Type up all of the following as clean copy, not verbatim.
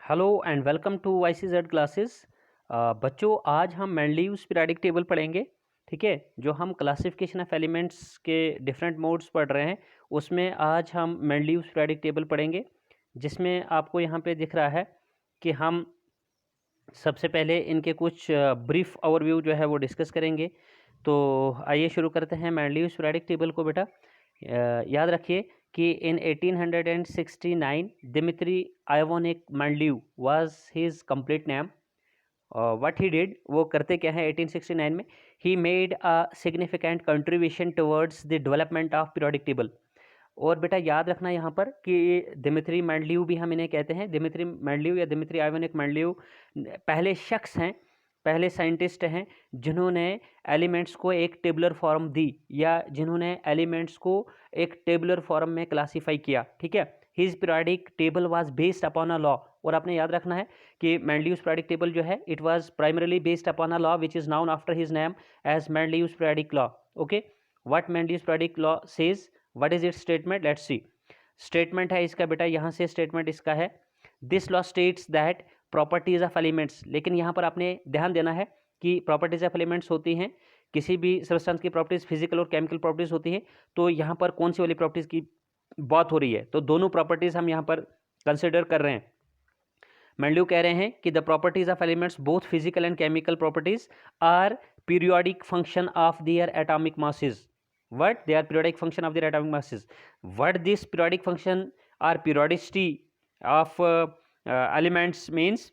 Hello and welcome to YCZ classes. बच्चों, आज हम मेंडलीव्स पीरियोडिक टेबल पढ़ेंगे। ठीक है, जो हम क्लासिफिकेशन ऑफ एलिमेंट्स के डिफरेंट मोड्स पढ़ रहे हैं उसमें आज हम मेंडलीव्स पीरियोडिक टेबल पढ़ेंगे, जिसमें आपको यहाँ पे दिख रहा है कि हम सबसे पहले इनके कुछ ब्रीफ ओवरव्यू जो है वो डिस्कस करेंगे। तो आइए शुरू करते हैं मेंडलीव्स पीरियोडिक टेबल को। बेटा याद रखिए कि इन 1869 दिमित्री आयोनिक Mendeleev was his complete name. What he did, वो करते क्या है 1869 में, he made a significant contribution towards the development of periodic table. और बेटा याद रखना यहाँ पर कि दिमित्री मेंडलीव भी हम इन्हें कहते हैं। दिमित्री मेंडलीव या दिमित्री आयोनिक मेंडलीव पहले शख्स हैं, पहले साइंटिस्ट हैं जिन्होंने एलिमेंट्स को एक टेबुलर फॉर्म दी या जिन्होंने एलिमेंट्स को एक टेबुलर फॉर्म में क्लासीफाई किया। ठीक है, his periodic table was based upon a law. और आपने याद रखना है कि मेंडलीव्स पीरियोडिक टेबल जो है it was primarily based upon a law which is known after his name as Mendeleev's periodic law. Okay, what Mendeleev's periodic law says, what is its statement, let's see. Statement है इसका बेटा, यहाँ से statement इसका है, this law states that properties of elements. लेकिन यहाँ पर आपने ध्यान देना है कि प्रॉपर्टीज ऑफ एलिमेंट्स होती हैं, किसी भी सब्सटेंस की प्रॉपर्टीज फिजिकल और केमिकल प्रॉपर्टीज होती हैं। तो यहाँ पर कौन सी वाली प्रॉपर्टीज की बात हो रही है, तो दोनों प्रॉपर्टीज हम यहाँ पर कंसिडर कर रहे हैं। मेंडलीव कह रहे हैं कि the properties of elements both physical and chemical properties are periodic function of their atomic masses. What? They are periodic function of their atomic masses. What this periodic function or periodicity of elements means?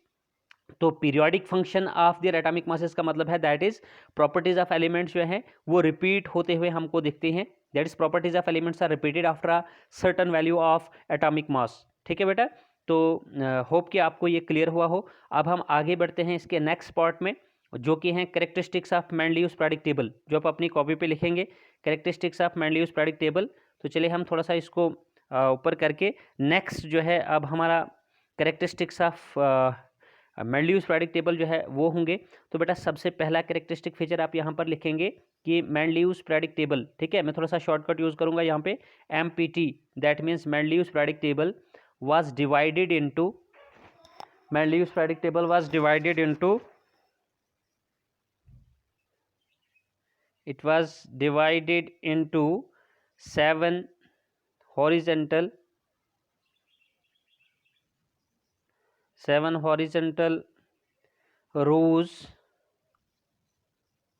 तो periodic function of their atomic masses का मतलब है that is properties of elements जो है वो repeat होते हुए हमको दिखती हैं। That is properties of elements are repeated after a certain value of atomic mass. ठीक है बेटा, तो होप कि आपको ये क्लियर हुआ हो। अब हम आगे बढ़ते हैं इसके नेक्स्ट पार्ट में, जो कि हैं characteristics of Mendeleev's periodic table, जो आप अपनी कॉपी पे लिखेंगे characteristics of Mendeleev's periodic table. तो चलिए हम थोड़ा सा इसको ऊपर करके नेक्स्ट जो है अब हमारा characteristics of Mendeleev's periodic table जो है वो होंगे। तो बेटा सबसे पहला कैरेक्टरिस्टिक फीचर आप यहाँ पर लिखेंगे कि मेंडलीव्स पीरियोडिक टेबल। ठीक है, मैं थोड़ा सा शॉर्टकट यूज़ करूँगा यहाँ पे, MPT, that means Mendeleev's periodic table was divided into, Mendeleev's periodic table was divided into, it was divided into 7 horizontal rows,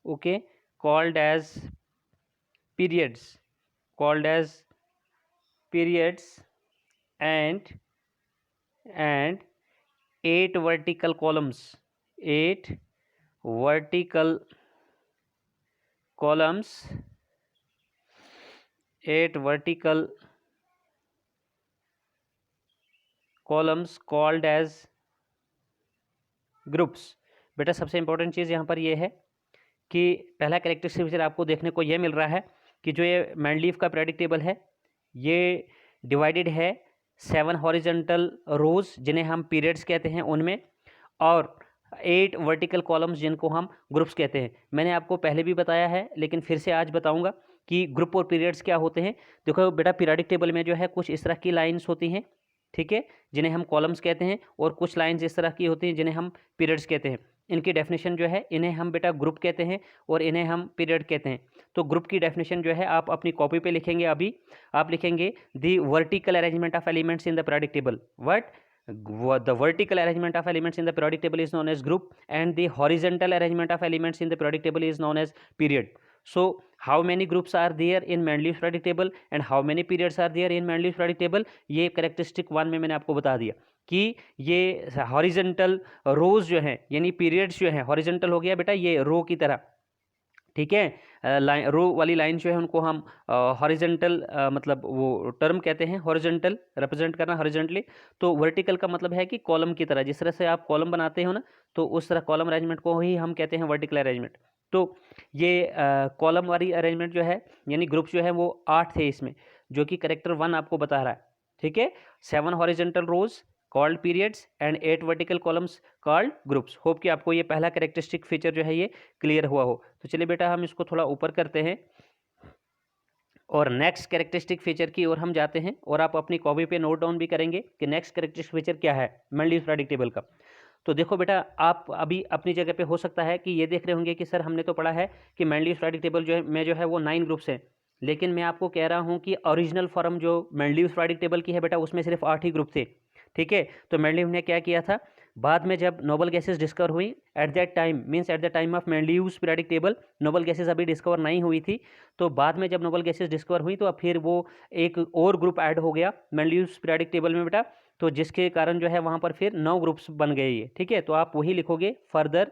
okay, called as periods, and 8 vertical columns, 8 vertical columns, 8 vertical columns called as groups. बेटा सबसे important चीज़ यहाँ पर ये है कि पहला characteristic feature आपको देखने को ये मिल रहा है कि जो ये मेंडलीव का पीरियोडिक टेबल है ये डिवाइडेड है 7 हॉरिजॉन्टल रोज जिन्हें हम पीरियड्स कहते हैं उनमें, और 8 वर्टिकल कॉलम्स जिनको हम ग्रुप्स कहते हैं। मैंने आपको पहले भी बताया है लेकिन फिर से आज बताऊंगा कि ग्रुप और पीरियड्स क्या होते हैं। देखो बेटा पीरियोडिक टेबल में जो है कुछ इस तरह की लाइन्स होती हैं, ठीक है, जिन्हें हम कॉलम्स कहते हैं, और कुछ लाइन्स इस तरह की होती हैं जिन्हें हम पीरियड्स कहते हैं। इनकी डेफिनेशन जो है, इन्हें हम बेटा ग्रुप कहते हैं और इन्हें हम पीरियड कहते हैं। तो ग्रुप की डेफिनेशन जो है आप अपनी कॉपी पे लिखेंगे। अभी आप लिखेंगे the vertical arrangement of elements in the periodic table. What? The vertical arrangement of elements in the periodic table is known as group, and the horizontal arrangement of elements in the periodic table is known as period. So how many groups are there in Mendeleev's periodic table and how many periods are there in Mendeleev's periodic table? ये characteristic 1 में मैंने आपको बता दिया कि ये horizontal रोज जो हैं यानी पीरियड्स जो हैं, हॉरिजेंटल हो गया बेटा ये रो की तरह, ठीक है, लाइन रो वाली लाइन जो है उनको हम हॉरिजेंटल मतलब वो टर्म कहते हैं, हॉरिजेंटल रिप्रेजेंट करना हॉरिजेंटली। तो वर्टिकल का मतलब है कि कॉलम की तरह, जिस तरह से आप कॉलम बनाते हो ना, तो उस तरह कॉलम अरेंजमेंट को ही हम कहते हैं वर्टिकल अरेंजमेंट। तो ये कॉलम वाली अरेंजमेंट जो है यानी ग्रुप जो है वो 8 थे इसमें, जो कि करेक्टर 1 आपको बता रहा है। ठीक है, 7 horizontal rows called periods and 8 vertical columns called groups. Hope कि आपको ये पहला कैरेक्टरिस्टिक फीचर जो है ये क्लियर हुआ हो। तो चलिए बेटा हम इसको थोड़ा ऊपर करते हैं और नेक्स्ट कैरेक्टरिस्टिक फीचर की ओर हम जाते हैं और आप अपनी कॉपी पे नोट डाउन भी करेंगे कि नेक्स्ट कैरेक्टरिस्टिक फीचर क्या है मेंडलीव्स पीरियोडिक टेबल का। तो देखो बेटा, आप अभी अपनी जगह पे हो सकता है कि ये देख रहे होंगे कि सर हमने तो पढ़ा है कि मेंडलीव्स पीरियोडिक टेबल जो है वो 9 ग्रुप्स हैं, लेकिन मैं आपको कह रहा हूँ कि ओरिजिनल फॉर्म जो मेंडलीव्स पीरियोडिक टेबल की है बेटा, उसमें सिर्फ 8 ही ग्रुप थे। ठीक है, तो मेंडलीव ने क्या किया था, बाद में जब नोबल गैसेस डिस्कवर हुई at that time, means at the time of Mendeleev's periodic table noble gases अभी डिस्कवर नहीं हुई थी, तो बाद में जब नोबल गैसेस डिस्कवर हुई तो अब फिर वो एक और ग्रुप ऐड हो गया मेंडलीव्स पीरियोडिक टेबल में बेटा, तो जिसके कारण जो है वहाँ पर फिर 9 ग्रुप्स बन गए ये। ठीक है, तो आप वही लिखोगे फर्दर,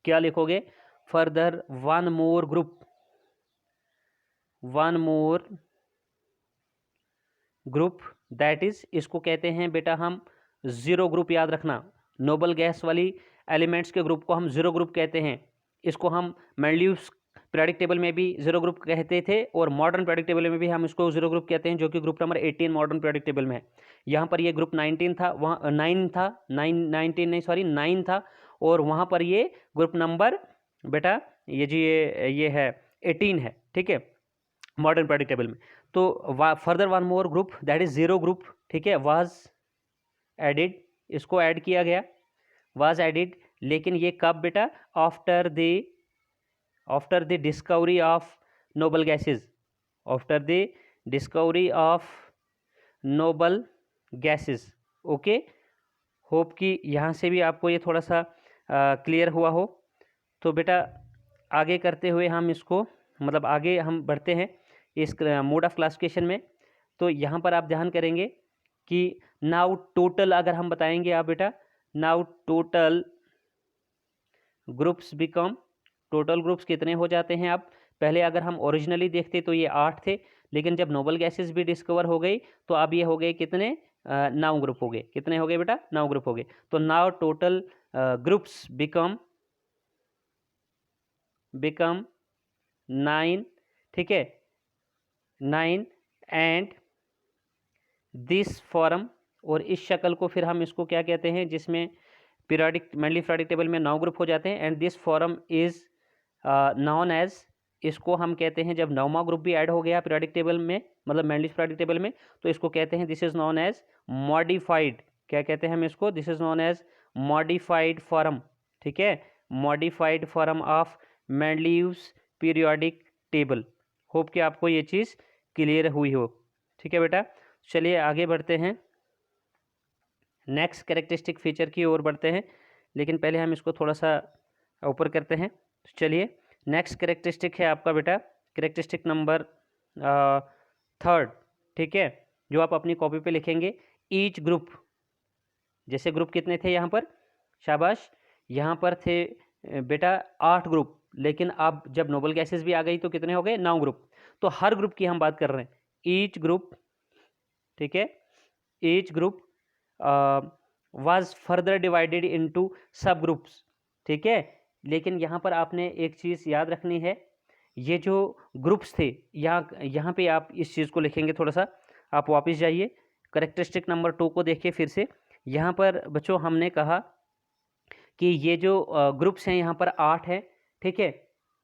क्या लिखोगे, further one more group, one more group, that is, इसको कहते हैं बेटा हम जीरो ग्रुप, याद रखना, नोबल गैस वाली एलिमेंट्स के ग्रुप को हम जीरो ग्रुप कहते हैं। इसको हम मेंडलीव्स पीरियोडिक टेबल में भी जीरो ग्रुप कहते थे और मॉडर्न पीरियोडिक टेबल में भी हम इसको जीरो ग्रुप कहते हैं, जो कि group number 18 modern periodic table में है। यहाँ पर ये ग्रुप 19 था, वहाँ 9 था, 19 नहीं सॉरी 9 था, और वहाँ पर ये ग्रुप नंबर बेटा ये जी ये है 18 है। ठीक है, मॉडर्न पीरियोडिक टेबल में। तो further one more group that is zero group, ठीक है, वाज एडिड, इसको ऐड किया गया, वाज एडिड, लेकिन ये कब बेटा, after the discovery of noble gases, after the discovery of noble gases. Okay, hope कि यहाँ से भी आपको ये थोड़ा सा क्लियर हुआ हो। तो बेटा आगे करते हुए हम इसको, मतलब आगे हम बढ़ते हैं इस मोड ऑफ क्लासिफिकेशन में। तो यहाँ पर आप ध्यान करेंगे कि नाउ टोटल अगर हम बताएंगे आप बेटा, now total groups become, total groups कितने हो जाते हैं। आप पहले अगर हम ओरिजिनली देखते तो ये 8 थे, लेकिन जब नोबल गैसेस भी डिस्कवर हो गई तो अब ये हो गए कितने, 9 ग्रुप हो गए। कितने हो गए बेटा, 9 ग्रुप हो गए। तो नाउ टोटल ग्रुप्स बिकम 9, ठीक है, 9 एंड दिस फॉर्म, और इस शक्ल को फिर हम इसको क्या कहते हैं, जिसमें पीरियोडिक मेंडलीव पीरियोडिक टेबल में 9 ग्रुप हो जाते हैं, and this form is known as, इसको हम कहते हैं जब 9वां ग्रुप भी ऐड हो गया पीरियोडिक टेबल में, मतलब मेंडलीव पीरियोडिक टेबल में, तो इसको कहते हैं this is known as modified, क्या कहते हैं हम इसको, this is known as modified form. ठीक है, modified form of Mendeleev's periodic table. Hope कि आपको ये चीज़ क्लियर हुई हो। ठीक है बेटा, चलिए आगे बढ़ते हैं, नेक्स्ट कैरेक्टरिस्टिक फीचर की ओर बढ़ते हैं, लेकिन पहले हम इसको थोड़ा सा ऊपर करते हैं। चलिए, नेक्स्ट कैरेक्टरिस्टिक है आपका बेटा कैरेक्टरिस्टिक नंबर 3, ठीक है, जो आप अपनी कॉपी पे लिखेंगे, ईच ग्रुप, जैसे ग्रुप कितने थे यहाँ पर, शाबाश, यहाँ पर थे बेटा 8 ग्रुप, लेकिन अब जब नोबल गैसेस भी आ गई तो कितने हो गए, 9 ग्रुप। तो हर ग्रुप की हम बात कर रहे हैं, ईच ग्रुप, ठीक है, each group was further divided into सब ग्रुप्स। ठीक है, लेकिन यहाँ पर आपने एक चीज़ याद रखनी है, ये जो ग्रुप्स थे, यहाँ पे आप इस चीज़ को लिखेंगे, थोड़ा सा आप वापस जाइए, कैरेक्टरिस्टिक नंबर 2 को देखिए फिर से। यहाँ पर बच्चों हमने कहा कि ये जो ग्रुप्स हैं यहाँ पर 8 हैं, ठीक है,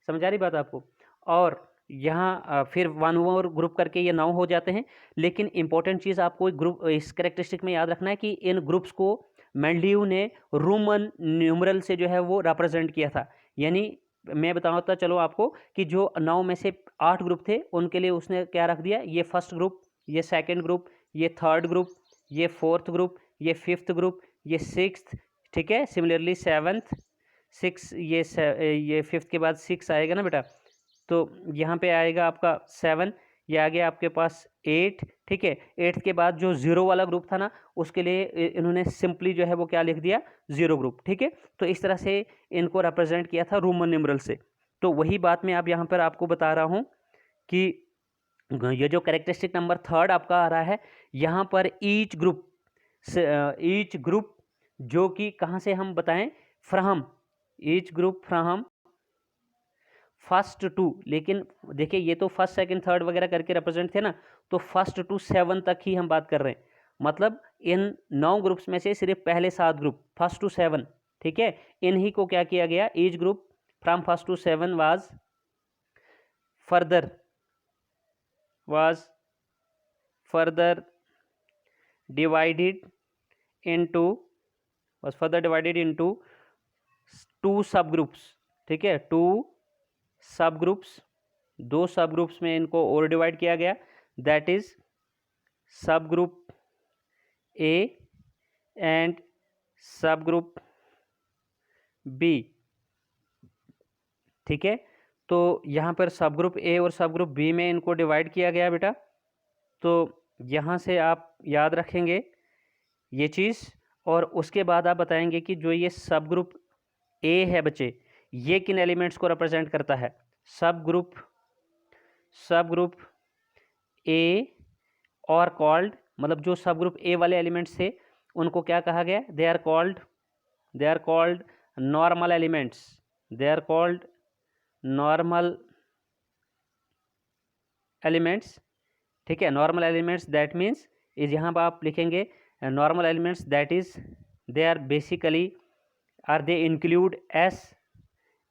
समझ आ रही बात आपको, और यहाँ फिर वन और ग्रुप करके ये 9 हो जाते हैं। लेकिन इंपॉर्टेंट चीज़ आपको ग्रुप इस कैरेक्टरिस्टिक में याद रखना है कि इन ग्रुप्स को मेंडलीव ने रोमन न्यूमरल से जो है वो रिप्रेजेंट किया था। यानी मैं बताता चलो आपको कि जो 9 में से 8 ग्रुप थे उनके लिए उसने क्या रख दिया, ये फर्स्ट ग्रुप, ये सेकेंड ग्रुप, ये थर्ड ग्रुप, ये फोर्थ ग्रुप, ये फिफ्थ ग्रुप, ये सिक्स्थ, ठीक है, सिमिलरली सेवन्थ, 6, ये फिफ्थ के बाद 6 आएगा ना बेटा, तो यहाँ पे आएगा आपका 7, ये आ गया आपके पास 8, ठीक है। 8 के बाद जो 0 वाला ग्रुप था ना, उसके लिए इन्होंने सिंपली जो है वो क्या लिख दिया, 0 ग्रुप, ठीक है। तो इस तरह से इनको रिप्रेजेंट किया था रोमन न्यूमरल से। तो वही बात मैं अब यहाँ पर आपको बता रहा हूँ कि ये जो कैरेक्टरिस्टिक नंबर 3 आपका आ रहा है, यहाँ पर ईच ग्रुप जो कि कहाँ से हम बताएं, from, each group from first to, लेकिन देखिए ये तो फर्स्ट सेकंड थर्ड वगैरह करके रिप्रेजेंट थे ना, तो फर्स्ट टू 7 तक ही हम बात कर रहे हैं। मतलब इन 9 ग्रुप्स में से सिर्फ पहले 7 ग्रुप फर्स्ट टू 7, ठीक है, इन्हीं को क्या किया गया, each group from first to 7 was further was further divided into two subgroups, ठीक है, टू सब ग्रुप्स, दो सब ग्रुप्स में इनको और डिवाइड किया गया, दैट इज सब ग्रुप ए एंड सब ग्रुप बी, ठीक है। तो यहाँ पर सब ग्रुप ए और सब ग्रुप बी में इनको डिवाइड किया गया बेटा। तो यहाँ से आप याद रखेंगे ये चीज़, और उसके बाद आप बताएंगे कि जो ये सब ग्रुप ए है बच्चे, ये किन एलिमेंट्स को रिप्रेजेंट करता है। सब ग्रुप ए और कॉल्ड, मतलब जो सब ग्रुप ए वाले एलिमेंट्स थे उनको क्या कहा गया, they are called normal elements, they are called normal elements, ठीक है। Normal elements that means is, यहाँ पर आप लिखेंगे normal elements that is they are basically are they include S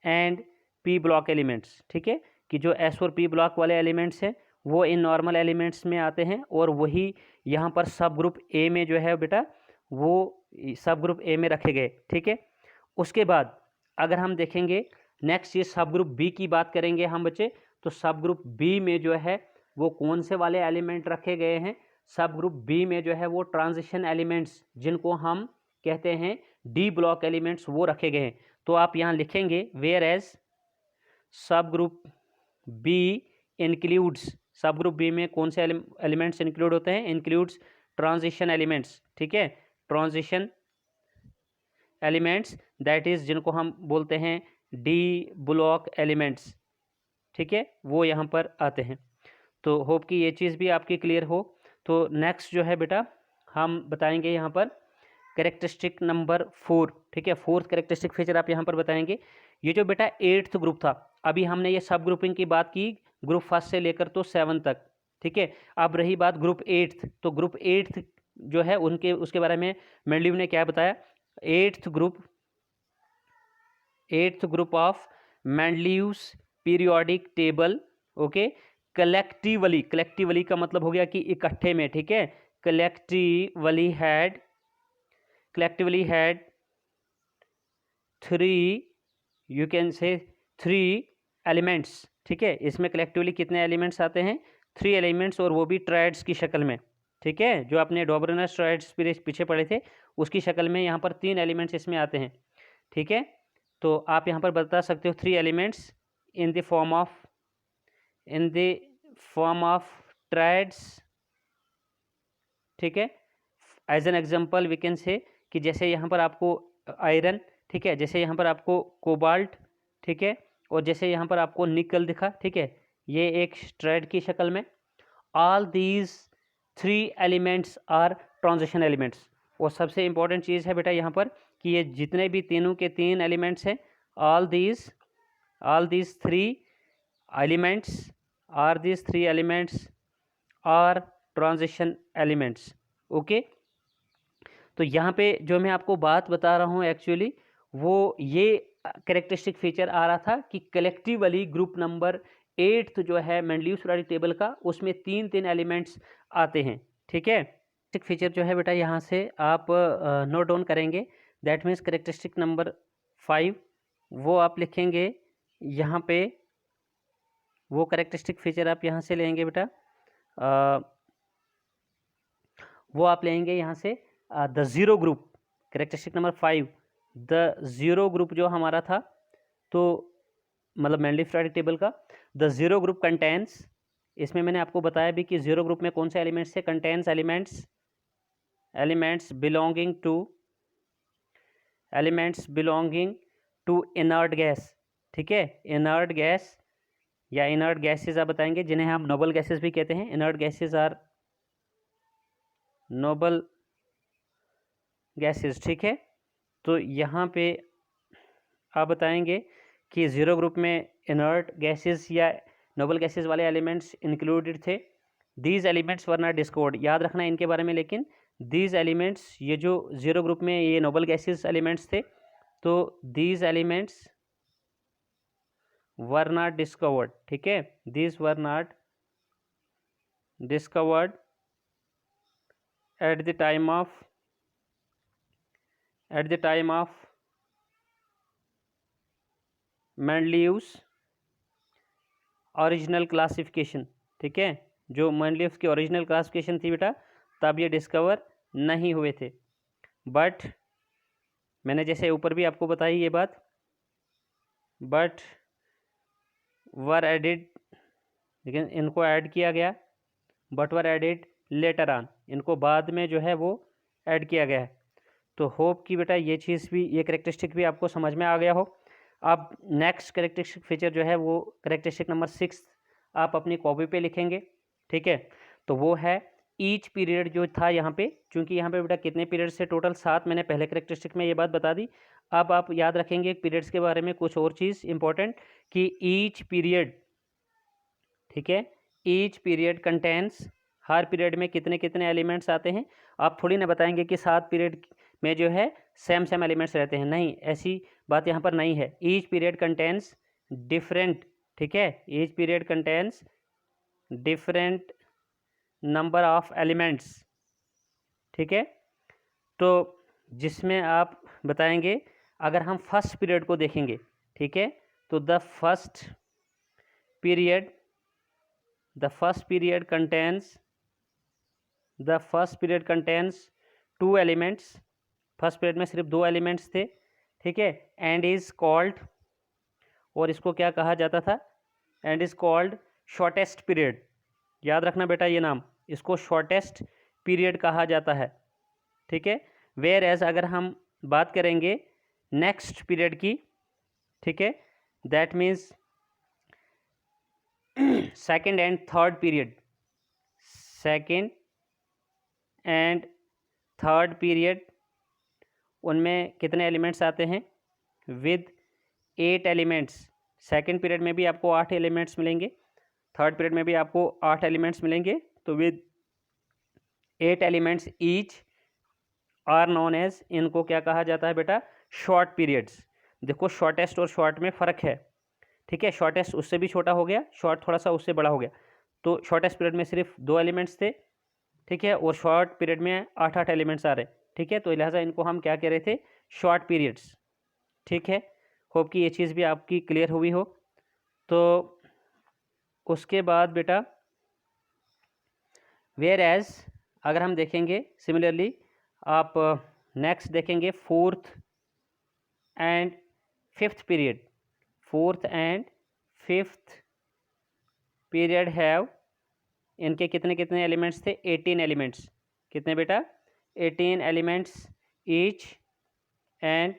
and P block elements, ठीक है, कि जो एस और पी ब्लॉक वाले एलिमेंट्स हैं वो इन नॉर्मल एलिमेंट्स में आते हैं, और वही यहाँ पर सब ग्रुप ए में जो है बेटा वो सब ग्रुप ए में रखे गए, ठीक है। उसके बाद अगर हम देखेंगे नेक्स्ट ये सब ग्रुप बी की बात करेंगे हम बच्चे, तो सब ग्रुप बी में जो है वो कौन से वाले एलिमेंट रखे गए हैं, सब ग्रुप बी में जो है वो ट्रांजिशन एलिमेंट्स जिनको हम कहते हैं डी ब्लॉक एलिमेंट्स वो रखे गए हैं। तो आप यहाँ लिखेंगे वेयर एज सब ग्रुप बी इंक्लूड्स, सब ग्रुप बी में कौन से एलिमेंट्स इंक्लूड होते हैं, इंक्लूड्स ट्रांजिशन एलिमेंट्स, ठीक है, ट्रांजिशन एलिमेंट्स दैट इज जिनको हम बोलते हैं डी ब्लॉक एलिमेंट्स, ठीक है, वो यहाँ पर आते हैं। तो होप कि ये चीज़ भी आपकी क्लियर हो। तो नेक्स्ट जो है बेटा हम बताएंगे यहाँ पर कैरेक्टरिस्टिक नंबर 4, ठीक है, फोर्थ कैरेक्टरिस्टिक फीचर आप यहाँ पर बताएंगे। ये जो बेटा 8th ग्रुप था, अभी हमने ये सब ग्रुपिंग की बात की ग्रुप फर्स्ट से लेकर तो 7 तक, ठीक है। अब रही बात ग्रुप 8th, तो ग्रुप 8th जो है उनके उसके बारे में मेंडलीव ने क्या बताया, 8th group of Mendeleev's periodic table, okay, collectively का मतलब हो गया कि इकट्ठे में, ठीक है, कलेक्टिवली हैड 3, यू कैन से 3 एलिमेंट्स, ठीक है। इसमें कलेक्टिवली कितने एलिमेंट्स आते हैं, 3 एलिमेंट्स, और वो भी ट्रायड्स की शक्ल में, ठीक है, जो आपने डॉबरनस ट्रायड्स पीछे पढ़े थे उसकी शक्ल में यहाँ पर 3 एलिमेंट्स इसमें आते हैं, ठीक है। तो आप यहाँ पर बता सकते हो 3 elements in the form of triads, ठीक है। As an example we can say कि जैसे यहाँ पर आपको आयरन, ठीक है, जैसे यहाँ पर आपको कोबाल्ट, ठीक है, और जैसे यहाँ पर आपको निकल दिखा, ठीक है, ये एक ट्रायड की शक्ल में। All these 3 elements are transition elements, और सबसे इंपॉर्टेंट चीज़ है बेटा यहाँ पर कि ये जितने भी तीनों के 3 एलिमेंट्स हैं, all these 3 elements are transition elements, okay. तो यहाँ पे जो मैं आपको बात बता रहा हूँ एक्चुअली वो ये कैरेक्टरिस्टिक फीचर आ रहा था कि कलेक्टिवली ग्रुप नंबर 8th जो है मेंडलीव्स पीरियोडिक टेबल का, उसमें 3 एलिमेंट्स आते हैं, ठीक है। कैरेक्टरिस्टिक फीचर जो है बेटा यहाँ से आप नोट डाउन करेंगे, दैट मीन्स कैरेक्टरिस्टिक नंबर 5 वो आप लिखेंगे यहाँ पे, वो कैरेक्टरिस्टिक फीचर आप यहाँ से लेंगे बेटा, वो आप लेंगे यहाँ से the zero group, characteristic number 5, the zero group जो हमारा था, तो मतलब मेंडलीव्स पीरियोडिक टेबल का द ज़ीरो ग्रुप कंटेंस, इसमें मैंने आपको बताया भी कि ज़ीरो ग्रुप में कौन से एलिमेंट्स है, contains elements belonging to inert gas, ठीक है, इनर्ट गैस या इनर्ट गैसेज आप बताएंगे जिन्हें हम नोबल गैसेज भी कहते हैं, inert gases are noble gases, ठीक है। तो यहाँ पे आप बताएंगे कि ज़ीरो ग्रुप में इनर्ट गैसेज या नोबल गैसेज वाले एलिमेंट्स इंक्लूडेड थे, these elements were not discovered, याद रखना इनके बारे में, लेकिन दीज एलिमेंट्स, ये जो ज़ीरो ग्रुप में ये नोबल गैसेज एलिमेंट्स थे, तो these elements were not discovered, ठीक है, these were not discovered at the time of Mendeleev's original classification. ठीक है, जो मेंडलीव्स की ओरिजिनल क्लासिफिकेशन थी बेटा, तब ये डिस्कवर नहीं हुए थे। बट मैंने जैसे ऊपर भी आपको बताई ये बात, बट वर एडिड, लेकिन इनको ऐड किया गया, but were added later on, इनको बाद में जो है वो ऐड किया गया है। तो होप कि बेटा ये चीज़ भी, ये करेक्टरिस्टिक भी आपको समझ में आ गया हो। अब नेक्स्ट करेक्टरिस्टिक फीचर जो है वो करेक्टरिस्टिक नंबर 6 आप अपनी कॉपी पे लिखेंगे। ठीक है, तो वो है ईच पीरियड जो था यहाँ पे, चूँकि यहाँ पे बेटा कितने पीरियड से टोटल 7, मैंने पहले करेक्टरिस्टिक में ये बात बता दी। अब आप याद रखेंगे पीरियड्स के बारे में कुछ और चीज़ इंपॉर्टेंट, कि ईच पीरियड, ठीक है, ईच पीरियड कंटेंस, हर पीरियड में कितने कितने एलिमेंट्स आते हैं। आप थोड़ी ना बताएंगे कि 7 पीरियड में जो है सेम एलिमेंट्स रहते हैं, नहीं, ऐसी बात यहाँ पर नहीं है। ईच पीरियड कंटेंस डिफरेंट, ठीक है, each period contains different number of elements. ठीक है, तो जिसमें आप बताएंगे, अगर हम फर्स्ट पीरियड को देखेंगे, ठीक है, तो the first period contains 2 elements. First period में सिर्फ 2 एलिमेंट्स थे। ठीक है, एंड इज कॉल्ड, और इसको क्या कहा जाता था, and is called shortest period. याद रखना बेटा ये नाम, इसको शॉर्टेस्ट पीरियड कहा जाता है। ठीक है, वेयर एज अगर हम बात करेंगे नेक्स्ट पीरियड की, ठीक है, that means second and third period, उनमें कितने एलिमेंट्स आते हैं, विद 8 एलिमेंट्स। सेकेंड पीरियड में भी आपको 8 एलिमेंट्स मिलेंगे, थर्ड पीरियड में भी आपको 8 एलिमेंट्स मिलेंगे, तो with 8 elements each are known as, इनको क्या कहा जाता है बेटा, शॉर्ट पीरियड्स। देखो शॉर्टेस्ट और शॉर्ट में फ़र्क है। ठीक है, शॉर्टेस्ट उससे भी छोटा हो गया, शॉर्ट थोड़ा सा उससे बड़ा हो गया। तो शॉर्टेस्ट पीरियड में सिर्फ 2 एलिमेंट्स थे, ठीक है, और शॉर्ट पीरियड में 8 एलिमेंट्स आ रहे। ठीक है, तो लिहाजा इनको हम क्या कह रहे थे, शॉर्ट पीरियड्स। ठीक है, होप कि ये चीज़ भी आपकी क्लियर हुई हो। तो उसके बाद बेटा वेयर एज अगर हम देखेंगे, सिमिलरली आप नेक्स्ट देखेंगे fourth and fifth period have, इनके कितने कितने एलिमेंट्स थे, 18 एलिमेंट्स। कितने बेटा, 18 एलिमेंट्स ईच, एंड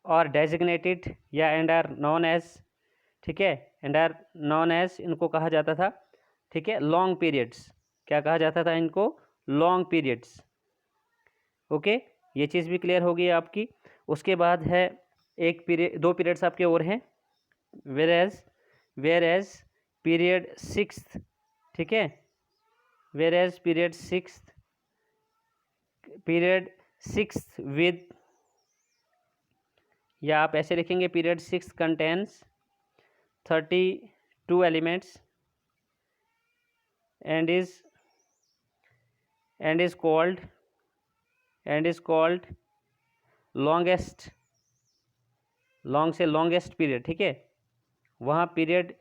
और डेजिग्नेटेड या एंड आर नॉन एज, ठीक है, एंड आर नॉन एज, इनको कहा जाता था, ठीक है, लॉन्ग पीरियड्स। क्या कहा जाता था इनको, लॉन्ग पीरियड्स। ओके, ये चीज़ भी क्लियर हो गई आपकी। उसके बाद है एक पीरियड, 2 पीरियड्स आपके और हैं, वेयर एज पीरियड 6th, ठीक है, where as period 6th with, या आप ऐसे लिखेंगे, period 6 contains 32 elements and is called longest, long से लॉन्गेस्ट पीरियड। ठीक है, वहाँ पीरियड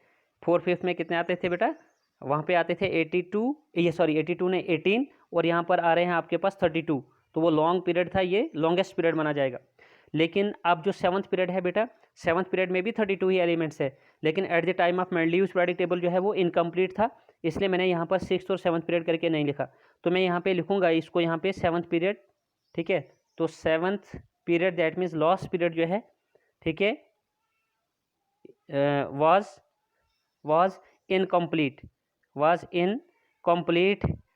4/5 में कितने आते थे बेटा, वहाँ पे आते थे 82 नहीं 18, और यहाँ पर आ रहे हैं आपके पास 32, तो वो लॉन्ग पीरियड था, ये लॉन्गेस्ट पीरियड माना जाएगा। लेकिन अब जो 7th पीरियड है बेटा, 7th पीरियड में भी 32 ही एलिमेंट्स है, लेकिन at the time of Mendeleev's periodic table जो है वो इनकम्प्लीट था, इसलिए मैंने यहाँ पर 6th और 7th पीरियड करके नहीं लिखा। तो मैं यहाँ पे लिखूँगा इसको, यहाँ पे 7th पीरियड, ठीक है, तो 7th period that means last period जो है, ठीक है, was incomplete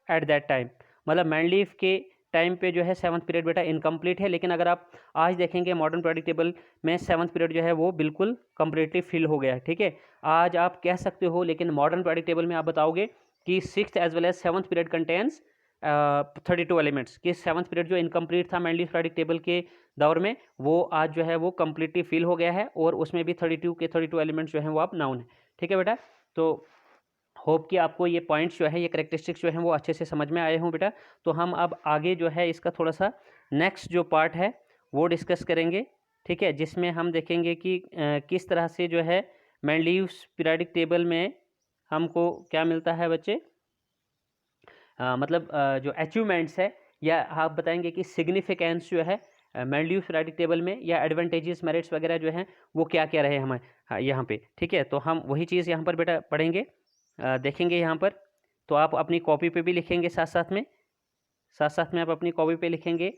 at that time. मतलब मेंडलीव के टाइम पे जो है 7th पीरियड बेटा इनकम्प्लीट है, लेकिन अगर आप आज देखेंगे मॉडर्न पीरियोडिक टेबल में 7th पीरियड जो है वो बिल्कुल कम्प्लीटली फिल हो गया है। ठीक है, आज आप कह सकते हो, लेकिन मॉडर्न पीरियोडिक टेबल में आप बताओगे कि 6th as well as 7th period contains 32 elements, कि 7th पीरियड जो इनकम्प्लीट था मेंडलीव पीरियोडिक टेबल के दौर में, वो आज जो है वो कम्प्लीटली फिल हो गया है, और उसमें भी 32 के 32 एलिमेंट्स जो हैं वो आप नाउन है। ठीक है बेटा, तो होप कि आपको ये पॉइंट्स जो है, ये करैक्टरिस्टिक्स जो हैं वो अच्छे से समझ में आए हों बेटा। तो हम अब आगे जो है इसका थोड़ा सा नेक्स्ट जो पार्ट है वो डिस्कस करेंगे, ठीक है, जिसमें हम देखेंगे कि किस तरह से जो है मेंडलीव्स पीरियोडिक टेबल में हमको क्या मिलता है बच्चे, मतलब जो अचीवमेंट्स है, या आप बताएंगे कि सिग्निफिकेंस जो है मेंडलीव्स पीरियोडिक टेबल में, या एडवांटेजेस मेरिट्स वगैरह जो हैं वो क्या क्या रहे हमें यहाँ पे, ठीक है। तो हम वही चीज़ यहाँ पर बेटा पढ़ेंगे, देखेंगे यहाँ पर। तो आप अपनी कॉपी पे भी लिखेंगे, साथ साथ में आप अपनी कॉपी पे लिखेंगे,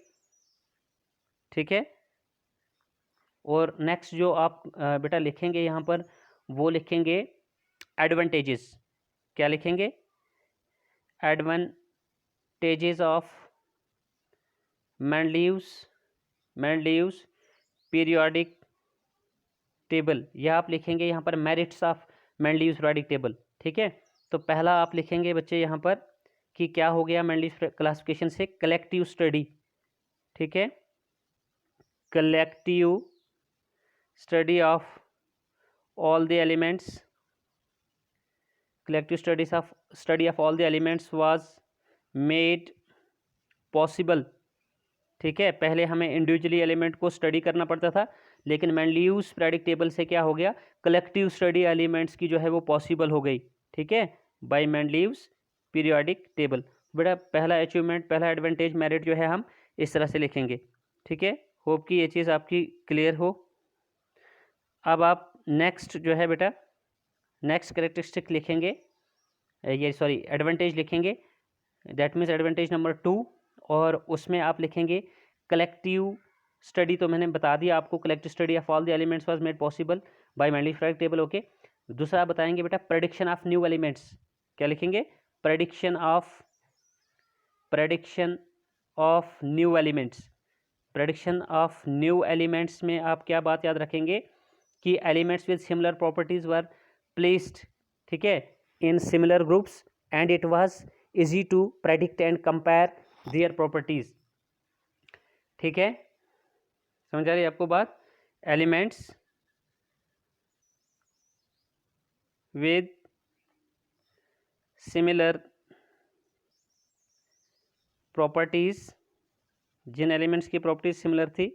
ठीक है। और नेक्स्ट जो आप बेटा लिखेंगे यहाँ पर, वो लिखेंगे एडवांटेजेस। क्या लिखेंगे? Advantages of Mendeleev's periodic table, या आप लिखेंगे यहाँ पर merits of Mendeleev's periodic table, ठीक है। तो पहला आप लिखेंगे बच्चे यहाँ पर कि क्या हो गया मेंडलीव्स क्लासिफिकेशन से, कलेक्टिव स्टडी, ठीक है, collective study of all the elements, collective study of all the elements was made possible, ठीक है। पहले हमें इंडिविजुअली एलिमेंट को स्टडी करना पड़ता था, लेकिन मेंडलीव्स पीरियोडिक टेबल से क्या हो गया, कलेक्टिव स्टडी एलिमेंट्स की जो है वो पॉसिबल हो गई, ठीक है, बाय मेंडलीव्स पीरियोडिक टेबल। बेटा पहला अचीवमेंट, पहला एडवांटेज, मेरिट जो है हम इस तरह से लिखेंगे, ठीक है। होप कि ये चीज़ आपकी क्लियर हो। अब आप नेक्स्ट जो है बेटा, नेक्स्ट करेक्टरिस्टिक लिखेंगे, ये सॉरी एडवांटेज लिखेंगे, दैट मीन्स एडवांटेज नंबर 2, और उसमें आप लिखेंगे कलेक्टिव स्टडी। तो मैंने बता दिया आपको, collective study of all the elements was made possible by Mendeleev's periodic table, okay. दूसरा बताएंगे बेटा प्रेडिक्शन ऑफ न्यू एलिमेंट्स। क्या लिखेंगे? Prediction of new elements. Prediction of new elements में आप क्या बात याद रखेंगे कि elements with similar properties were placed, ठीक है, in similar groups and it was easy to predict and compare their properties, ठीक है। समझ आ रही है आपको बात? एलिमेंट्स विद सिमिलर प्रॉपर्टीज, जिन एलिमेंट्स की प्रॉपर्टीज सिमिलर थी,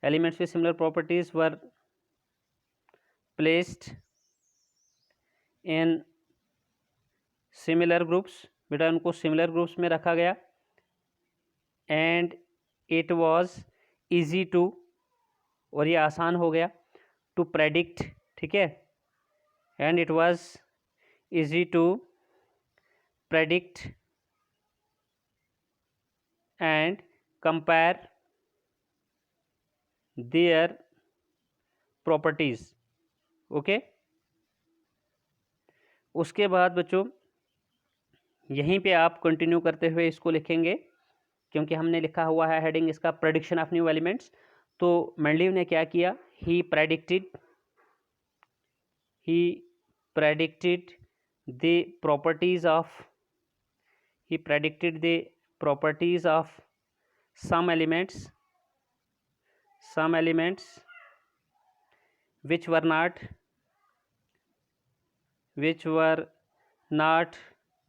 elements with similar properties were placed in similar groups, बेटा उनको सिमिलर ग्रुप्स में रखा गया, and it was easy to, और ये आसान हो गया, टू प्रेडिक्ट, ठीक है, and it was easy to predict and compare their properties, okay. उसके बाद बच्चों यहीं पे आप कंटिन्यू करते हुए इसको लिखेंगे, क्योंकि हमने लिखा हुआ है हेडिंग इसका प्रेडिक्शन ऑफ न्यू एलिमेंट्स। तो मेंडलीव ने क्या किया, ही predicted the properties of some elements which were not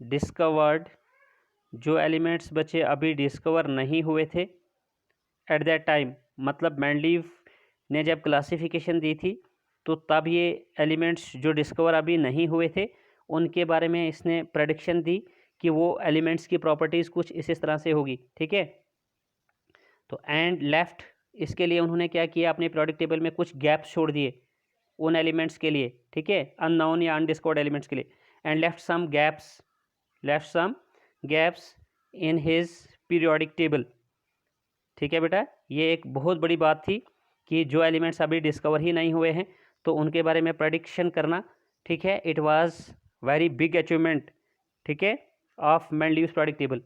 discovered, जो एलिमेंट्स बच्चे अभी डिस्कवर नहीं हुए थे एट दैट टाइम। मतलब मेंडलीव ने जब क्लासिफिकेशन दी थी तो तब ये एलिमेंट्स जो डिस्कवर अभी नहीं हुए थे उनके बारे में इसने प्रेडिक्शन दी कि वो एलिमेंट्स की प्रॉपर्टीज़ कुछ इस तरह से होगी, ठीक है। तो एंड लेफ्ट, इसके लिए उन्होंने क्या किया, अपने पीरियोडिक टेबल में कुछ गैप्स छोड़ दिए उन एलिमेंट्स के लिए, ठीक है, अननोन या अनडिस्कवर्ड एलिमेंट्स के लिए, and left some gaps in his periodic table, ठीक है बेटा। ये एक बहुत बड़ी बात थी कि जो एलिमेंट्स अभी डिस्कवर ही नहीं हुए हैं तो उनके बारे में प्रेडिक्शन करना, ठीक है, it was very big achievement, ठीक है, ऑफ मेंडलीव्स पीरियोडिक टेबल।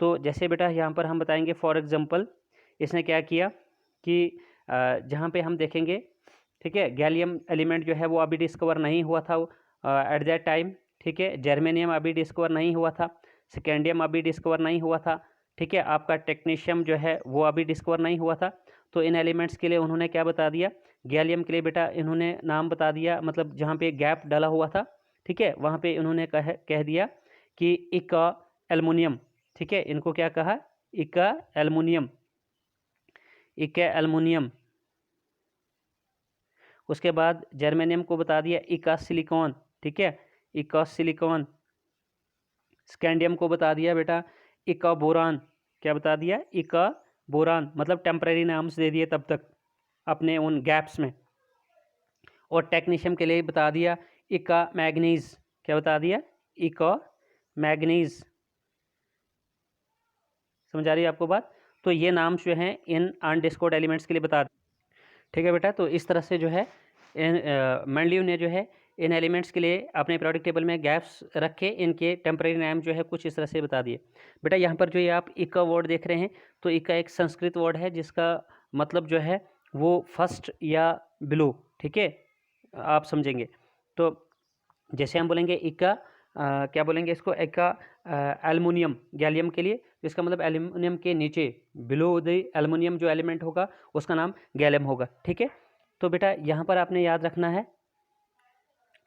तो जैसे बेटा यहाँ पर हम बताएंगे, फॉर एग्जांपल इसने क्या किया कि जहाँ पे हम देखेंगे, ठीक है, गैलियम एलिमेंट जो है वो अभी डिस्कवर नहीं हुआ था एट दैट टाइम, ठीक है, जर्मेनियम अभी डिस्कवर नहीं हुआ था, स्कैंडियम अभी डिस्कवर नहीं हुआ था, ठीक है, आपका टेक्नीशियम जो है वो अभी डिस्कवर नहीं हुआ था। तो इन एलिमेंट्स के लिए उन्होंने क्या बता दिया, गैलियम के लिए बेटा इन्होंने नाम बता दिया, मतलब जहाँ पे गैप डाला हुआ था, ठीक है, वहाँ पे इन्होंने कह दिया कि इका एल्युमिनियम, ठीक है, इनको क्या कहा, इका एल्युमिनियम, इका एल्युमिनियम। उसके बाद जर्मेनियम को बता दिया इका सिलिकॉन, ठीक है, इका सिलिकॉन। स्कैंडियम को बता दिया बेटा इका बोरान, क्या बता दिया, इका बोरान, मतलब टेम्परेरी नाम्स दे दिए तब तक अपने उन गैप्स में। और टेक्नीशियम के लिए बता दिया इका मैग्नीज, क्या बता दिया, इका मैग्नीज। समझ आ रही है आपको बात। तो ये नाम जो हैं इन अनडिस्कोड एलिमेंट्स के लिए बता, ठीक है बेटा। तो इस तरह से जो है मेंडलीव ने जो है इन एलिमेंट्स के लिए अपने पीरियोडिक टेबल में गैप्स रखे, इनके टेम्परेरी नाम जो है कुछ इस तरह से बता दिए। बेटा यहाँ पर जो ये आप इका वर्ड देख रहे हैं, तो इका एक संस्कृत वर्ड है जिसका मतलब जो है वो फर्स्ट या बिलो, ठीक है, आप समझेंगे। तो जैसे हम बोलेंगे इका क्या बोलेंगे इसको, इका एल्युमिनियम गैलियम के लिए, तो इसका मतलब एल्युमिनियम के नीचे बिलो द एल्युमिनियम जो एलिमेंट होगा उसका नाम गैलियम होगा, ठीक है। तो बेटा यहाँ पर आपने याद रखना है।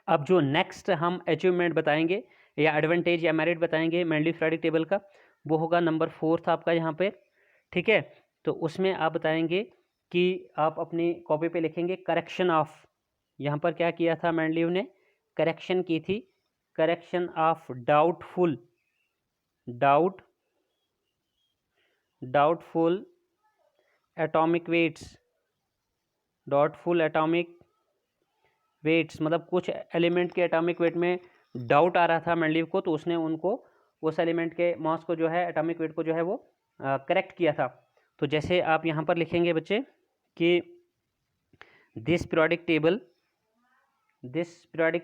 अब जो नेक्स्ट हम अचीवमेंट बताएंगे या एडवांटेज या मेरिट बताएंगे मेंडलीव पीरियोडिक टेबल का, वो होगा नंबर 4 आपका यहाँ पे, ठीक है। तो उसमें आप बताएंगे कि आप अपनी कॉपी पे लिखेंगे करेक्शन ऑफ, यहाँ पर क्या किया था मेंडलीव ने, करेक्शन की थी, correction of doubtful atomic weights, doubtful atomic weights, मतलब कुछ एलिमेंट के एटॉमिक वेट में डाउट आ रहा था मेंडलीव को, तो उसने उनको उस एलिमेंट के मास को जो है, एटॉमिक वेट को जो है वो करेक्ट किया था। तो जैसे आप यहाँ पर लिखेंगे बच्चे कि दिस पीरियोडिक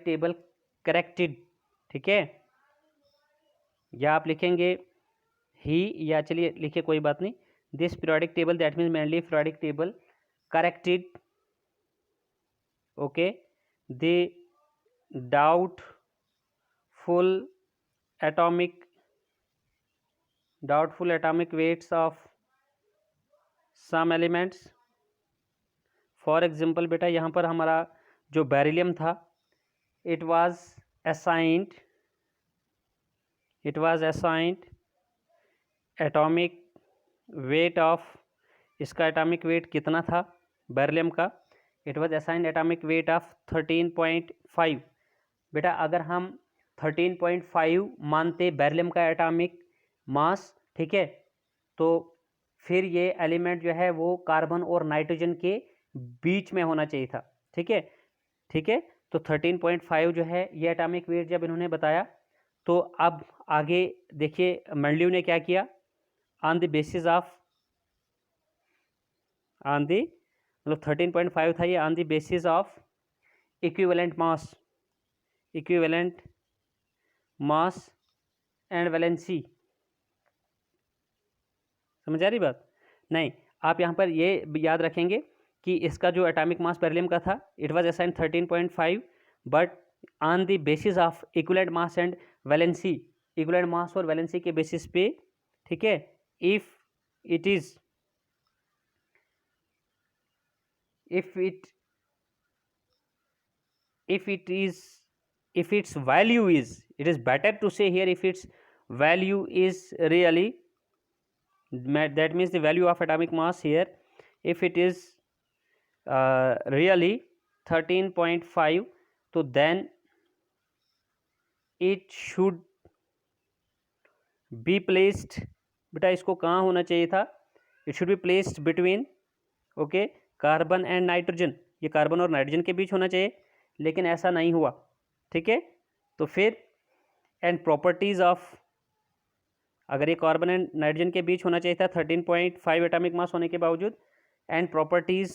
टेबल करेक्टेड, ठीक है, या आप लिखेंगे ही, या चलिए लिखिए कोई बात नहीं, this periodic table that means Mendeleev periodic table corrected, okay, the doubtful atomic weights of some elements। For example बेटा यहाँ पर हमारा जो बेरिलियम था, it was assigned atomic weight of, इसका एटॉमिक वेट कितना था बेरिलियम का, it was assigned atomic weight of 13.5। बेटा अगर हम 13.5 मानते बेरिलियम का एटॉमिक मास, ठीक है, तो फिर ये एलिमेंट जो है वो कार्बन और नाइट्रोजन के बीच में होना चाहिए था, ठीक है, ठीक है। तो 13.5 जो है ये एटॉमिक वेट जब इन्होंने बताया, तो अब आगे देखिए मेंडलीव ने क्या किया, ऑन द बेसिस ऑफ, मतलब 13.5 था ये, on the basis of equivalent mass and valency. समझ आ रही बात नहीं। आप यहाँ पर ये याद रखेंगे कि इसका जो एटॉमिक मास बेरिलियम का था, it was assigned 13.5, but on the basis of equivalent mass and valency, equivalent mass और वैलेंसी के बेसिस पे, ठीक है, if its value is, it is better to say here if its value is really, that means the value of atomic mass here, if it is really 13.5, तो then it should be placed, बेटा इसको कहाँ होना चाहिए था, it should be placed between, okay, carbon and nitrogen, ये carbon और nitrogen के बीच होना चाहिए, लेकिन ऐसा नहीं हुआ, ठीक है। तो फिर एंड प्रॉपर्टीज़ ऑफ, अगर ये कार्बन एंड नाइट्रोजन के बीच होना चाहिए था 13.5 एटॉमिक मास होने के बावजूद, एंड प्रॉपर्टीज़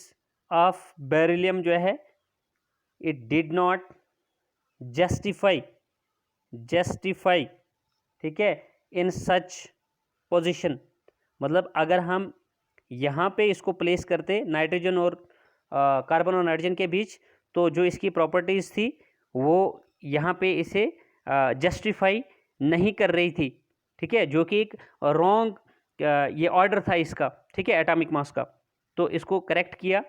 ऑफ बेरिलियम जो है, इट डिड नॉट जस्टिफाई, ठीक है, इन सच पोजीशन, मतलब अगर हम यहाँ पे इसको प्लेस करते नाइट्रोजन और कार्बन और नाइट्रोजन के बीच, तो जो इसकी प्रॉपर्टीज़ थी वो यहाँ पे इसे जस्टिफाई नहीं कर रही थी, ठीक है, जो कि एक रॉन्ग ये ऑर्डर था इसका, ठीक है, एटॉमिक मास का। तो इसको करेक्ट किया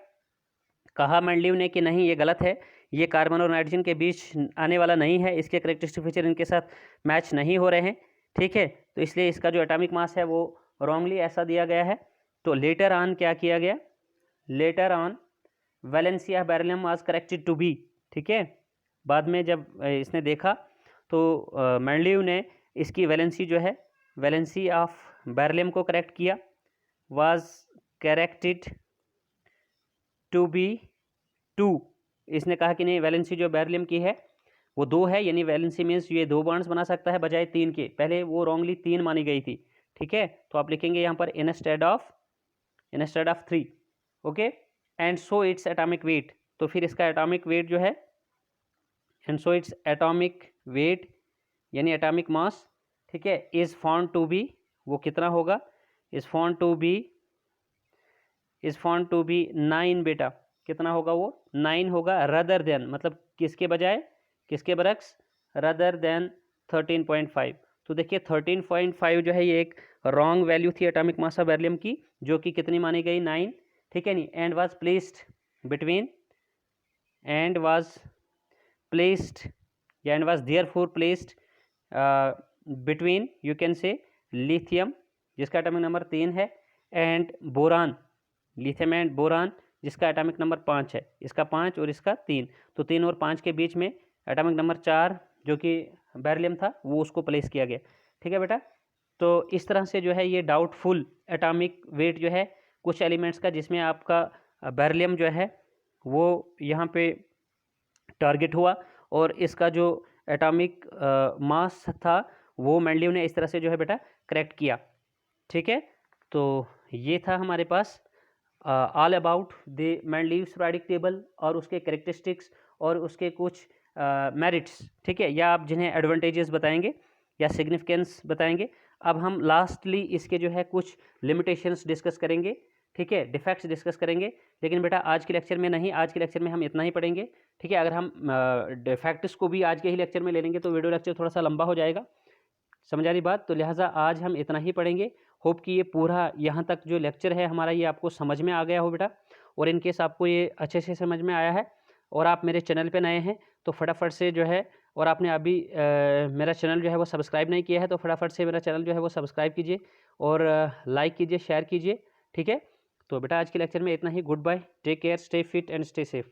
कहा मेंडलीव ने कि नहीं ये गलत है, ये कार्बन और नाइट्रोजन के बीच आने वाला नहीं है, इसके करेक्टरिस्टिक फीचर इनके साथ मैच नहीं हो रहे हैं, ठीक है। तो इसलिए इसका जो एटॉमिक मास है वो रॉन्गली ऐसा दिया गया है। तो लेटर ऑन क्या किया गया, later on valency of beryllium was corrected to be, ठीक है। बाद में जब इसने देखा तो मेंडलीव ने इसकी वैलेंसी जो है, वैलेंसी ऑफ बेरिलियम को करेक्ट किया, वाज करेक्टेड टू बी 2। इसने कहा कि नहीं वैलेंसी जो बेरिलियम की है वो 2 है, यानी वैलेंसी मीन्स ये 2 बॉन्ड्स बना सकता है बजाय 3 के। पहले वो रॉन्गली 3 मानी गई थी, ठीक है। तो आप लिखेंगे यहाँ पर instead of 3, okay. And so its atomic weight, तो फिर इसका एटॉमिक वेट जो है, and so its atomic weight यानी एटॉमिक मास, ठीक है, इज फाउंड टू बी, वो कितना होगा, इज फाउंड टू बी 9 बेटा, कितना होगा वो 9 होगा, रदर देन मतलब किसके बजाय, किसके बरक्स, रदर देन 13.5। तो देखिए 13.5 जो है ये एक रॉन्ग वैल्यू थी एटॉमिक मास ऑफ बेरिलियम की, जो कि कितनी मानी गई 9, ठीक है नहीं। And was placed between, and was placed या and was therefore placed between, you can say lithium जिसका एटॉमिक नंबर 3 है, and boron, lithium and boron जिसका एटॉमिक नंबर 5 है, इसका 5 और इसका 3, तो 3 और 5 के बीच में एटॉमिक नंबर 4 जो कि बेरिलियम था वो उसको प्लेस किया गया, ठीक है बेटा। तो इस तरह से जो है ये डाउटफुल एटॉमिक वेट जो है कुछ एलिमेंट्स का, जिसमें आपका बेरिलियम जो है वो यहाँ पे टारगेट हुआ, और इसका जो एटॉमिक मास था वो मेंडलीव ने इस तरह से जो है बेटा करेक्ट किया, ठीक है। तो ये था हमारे पास all about the Mendeleev's periodic table और उसके कैरेक्टरिस्टिक्स और उसके कुछ मेरिट्स, ठीक है, या आप जिन्हें एडवांटेजेस बताएंगे या सिग्निफिकेंस बताएंगे। अब हम लास्टली इसके जो है कुछ लिमिटेशंस डिस्कस करेंगे, ठीक है, डिफेक्ट्स डिस्कस करेंगे। लेकिन बेटा आज के लेक्चर में नहीं, आज के लेक्चर में हम इतना ही पढ़ेंगे, ठीक है। अगर हम डिफेक्ट्स को भी आज के ही लेक्चर में ले लेंगे तो वीडियो लेक्चर थोड़ा सा लंबा हो जाएगा, समझ आ रही बात। तो लिहाजा आज हम इतना ही पढ़ेंगे। होप कि ये पूरा यहाँ तक जो लेक्चर है हमारा ये आपको समझ में आ गया हो बेटा, और इन केस आपको ये अच्छे से समझ में आया है और आप मेरे चैनल पे नए हैं तो फटाफट से जो है, और आपने अभी मेरा चैनल जो है वो सब्सक्राइब नहीं किया है तो फटाफट से मेरा चैनल जो है वो सब्सक्राइब कीजिए और लाइक कीजिए, शेयर कीजिए, ठीक है। तो बेटा आज के लेक्चर में इतना ही। Good bye, take care, stay fit and stay safe.